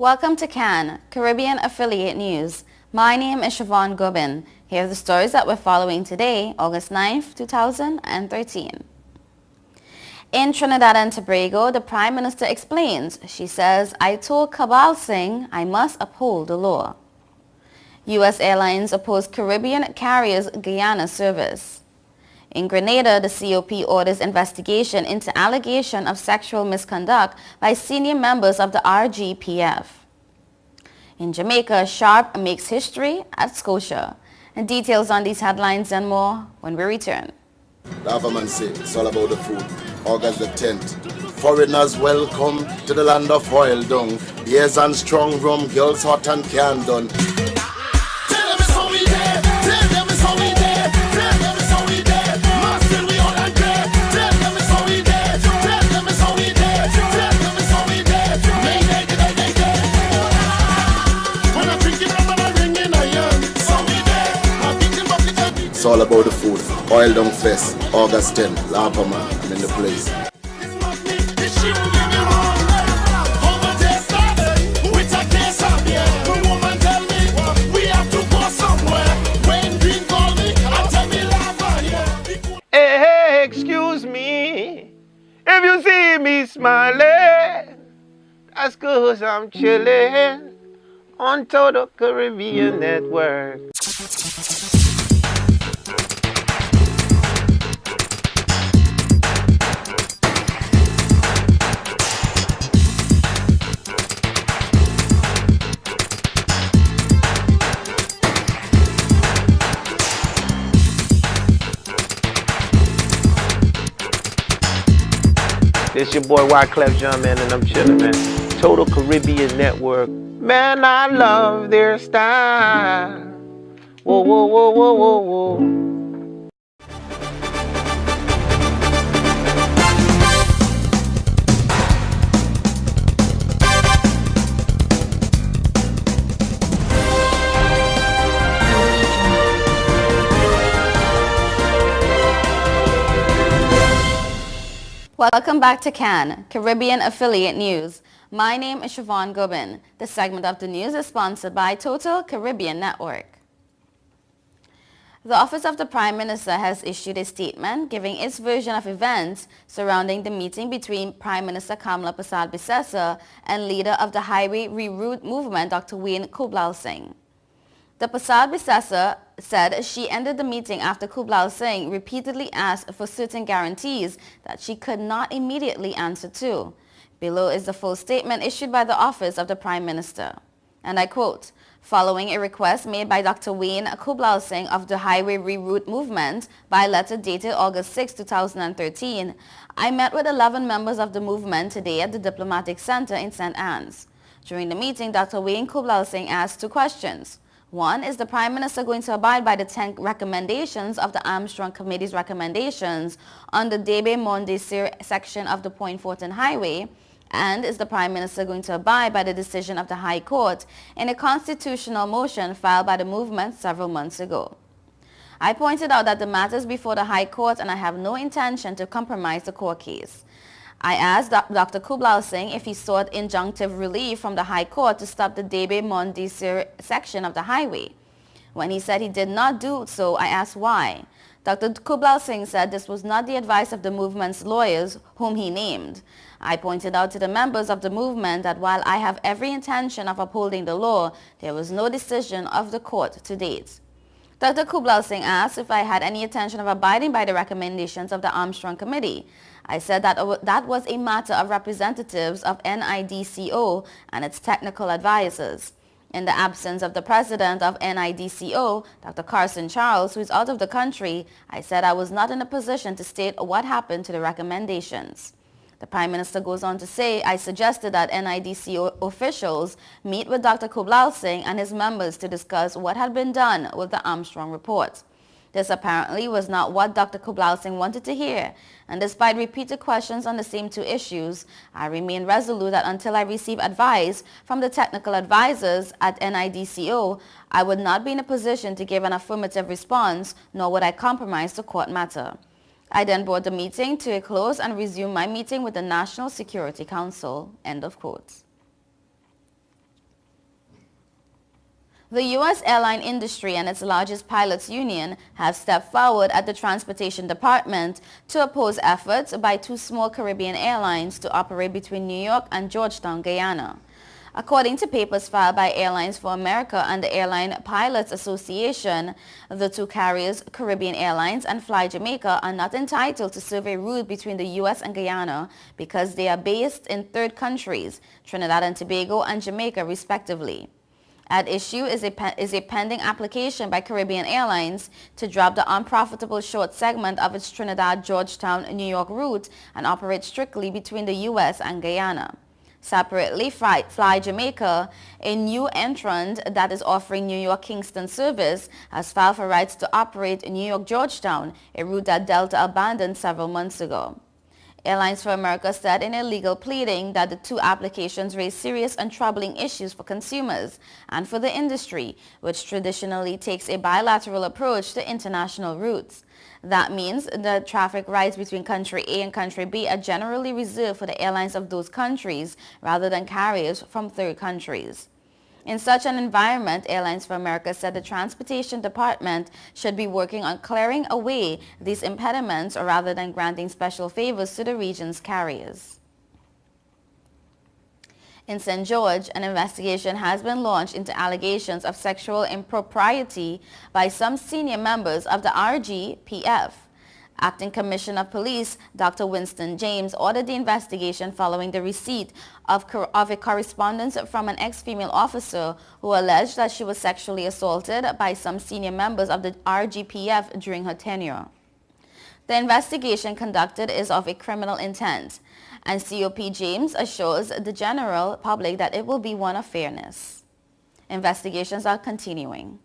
Welcome to CAN, Caribbean Affiliate News. My name is Siobhan Gubin. Here are the stories that we're following today, August 9th, 2013. In Trinidad and Tobago, the Prime Minister explains. She says, I told Kabal Singh I must uphold the law. U.S. Airlines oppose Caribbean carriers Guyana service. In Grenada, the COP orders investigation into allegation of sexual misconduct by senior members of the RGPF. In Jamaica, Sharp makes history at Scotia. And details on these headlines and more when we return. Lavaman say it's all about the food. August the 10th. Foreigners welcome to the land of oil dung. Beers and strong rum, girls hot and can done. It's all about the food. Oil Dung Fest, August 10th, Lapama, I'm in the place. Hey, excuse me, if you see me smiling, that's 'cause I'm chilling on Total Caribbean Network. This your boy Wyclef John, man, and I'm chillin', man. Total Caribbean Network. Man, I love their style. Whoa, whoa, whoa, whoa, whoa, whoa. Welcome back to CAN, Caribbean Affiliate News. My name is Siobhan Gubin. This segment of the news is sponsored by Total Caribbean Network. The Office of the Prime Minister has issued a statement giving its version of events surrounding the meeting between Prime Minister Kamla Persad-Bissessar and leader of the Highway Reroute movement, Dr. Wayne Kublal Singh. The Persad-Bissessar said she ended the meeting after Kublal Singh repeatedly asked for certain guarantees that she could not immediately answer to. Below is the full statement issued by the Office of the Prime Minister. And I quote, following a request made by Dr. Wayne Kublal Singh of the Highway Reroute movement by letter dated August 6, 2013, I met with 11 members of the movement today at the Diplomatic Center in St. Anne's. During the meeting, Dr. Wayne Kublal Singh asked two questions. One, is the Prime Minister going to abide by the 10 recommendations of the Armstrong Committee's recommendations on the Debe Monde Sir section of the Point Fortin Highway? And is the Prime Minister going to abide by the decision of the High Court in a constitutional motion filed by the movement several months ago? I pointed out that the matter is before the High Court and I have no intention to compromise the court case. I asked Dr. Kublal Singh if he sought injunctive relief from the High Court to stop the Debe Monde Sir section of the highway. When he said he did not do so, I asked why. Dr. Kublal Singh said this was not the advice of the movement's lawyers, whom he named. I pointed out to the members of the movement that while I have every intention of upholding the law, there was no decision of the court to date. Dr. Kublal Singh asked if I had any intention of abiding by the recommendations of the Armstrong Committee. I said that that was a matter of representatives of NIDCO and its technical advisors. In the absence of the president of NIDCO, Dr. Carson Charles, who is out of the country, I said I was not in a position to state what happened to the recommendations. The Prime Minister goes on to say, I suggested that NIDCO officials meet with Dr. Kublal Singh and his members to discuss what had been done with the Armstrong report. This apparently was not what Dr. Kublal Singh wanted to hear, and despite repeated questions on the same two issues, I remain resolute that until I receive advice from the technical advisors at NIDCO, I would not be in a position to give an affirmative response, nor would I compromise the court matter. I then brought the meeting to a close and resumed my meeting with the National Security Council. End of quote. The U.S. airline industry and its largest pilots union have stepped forward at the Transportation Department to oppose efforts by two small Caribbean airlines to operate between New York and Georgetown, Guyana. According to papers filed by Airlines for America and the Airline Pilots Association, the two carriers, Caribbean Airlines and Fly Jamaica, are not entitled to serve a route between the U.S. and Guyana because they are based in third countries, Trinidad and Tobago and Jamaica respectively. At issue is a pending application by Caribbean Airlines to drop the unprofitable short segment of its Trinidad-Georgetown-New York route and operate strictly between the U.S. and Guyana. Separately, Fly Jamaica, a new entrant that is offering New York-Kingston service, has filed for rights to operate New York-Georgetown, a route that Delta abandoned several months ago. Airlines for America said in a legal pleading that the two applications raise serious and troubling issues for consumers and for the industry, which traditionally takes a bilateral approach to international routes. That means the traffic rights between country A and country B are generally reserved for the airlines of those countries rather than carriers from third countries. In such an environment, Airlines for America said the Transportation Department should be working on clearing away these impediments rather than granting special favors to the region's carriers. In St. George, an investigation has been launched into allegations of sexual impropriety by some senior members of the RGPF. Acting Commissioner of Police Dr. Winston James ordered the investigation following the receipt of a correspondence from an ex-female officer who alleged that she was sexually assaulted by some senior members of the RGPF during her tenure. The investigation conducted is of a criminal intent, and COP James assures the general public that it will be one of fairness. Investigations are continuing.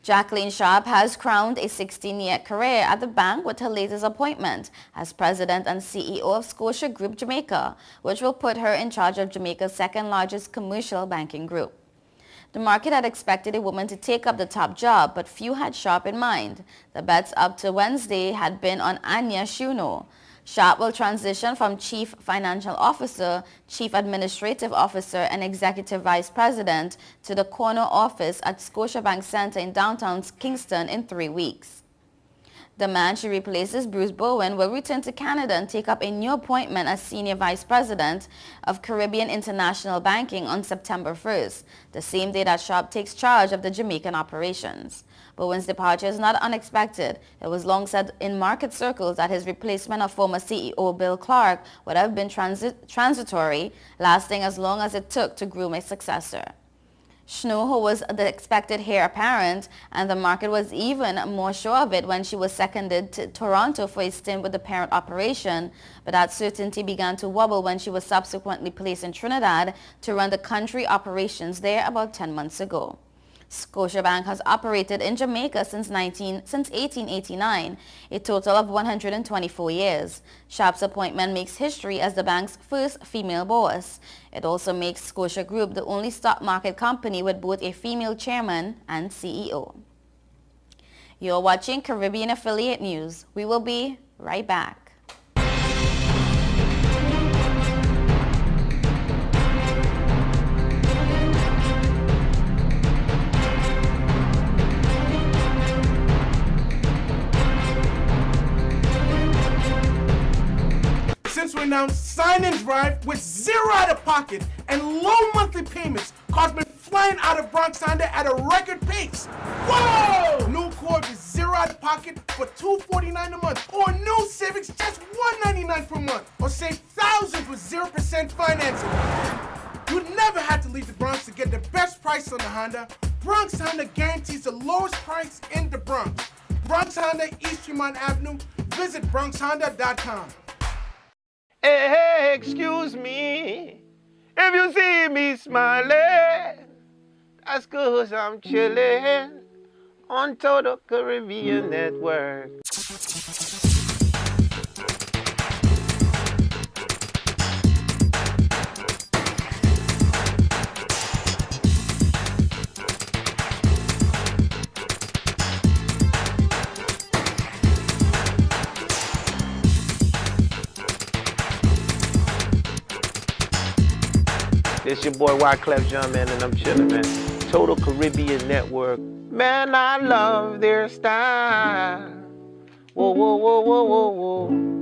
Jacqueline Sharp has crowned a 16-year career at the bank with her latest appointment as president and CEO of Scotia Group Jamaica, which will put her in charge of Jamaica's second-largest commercial banking group. The market had expected a woman to take up the top job, but few had Sharp in mind. The bets up to Wednesday had been on Anya Shuno. Sharp will transition from Chief Financial Officer, Chief Administrative Officer, and Executive Vice President to the corner office at Scotiabank Center in downtown Kingston in 3 weeks. The man she replaces, Bruce Bowen, will return to Canada and take up a new appointment as Senior Vice President of Caribbean International Banking on September 1st, the same day that Sharp takes charge of the Jamaican operations. Bowen's departure is not unexpected. It was long said in market circles that his replacement of former CEO Bill Clark would have been transitory, lasting as long as it took to groom a successor. Snow, who was the expected heir apparent, and the market was even more sure of it when she was seconded to Toronto for a stint with the parent operation, but that certainty began to wobble when she was subsequently placed in Trinidad to run the country operations there about 10 months ago. Scotiabank has operated in Jamaica since 1889, a total of 124 years. Sharp's appointment makes history as the bank's first female boss. It also makes Scotia Group the only stock market company with both a female chairman and CEO. You're watching Caribbean Affiliate News. We will be right back. Since we announced Sign and Drive with zero out of pocket and low monthly payments, cars been flying out of Bronx Honda at a record pace. Whoa! New Accord with zero out of pocket for $249 a month, or new Civics just $199 per month, or save thousands with 0% financing. You never had to leave the Bronx to get the best price on the Honda. Bronx Honda guarantees the lowest price in the Bronx. Bronx Honda, East Tremont Avenue. Visit BronxHonda.com. Hey, excuse me, if you see me smiling, that's 'cause I'm chilling on Total Caribbean Network. This your boy Wyclef Jean, man, and I'm chillin', man. Total Caribbean Network. Man, I love their style. Whoa, whoa, whoa, whoa, whoa, whoa.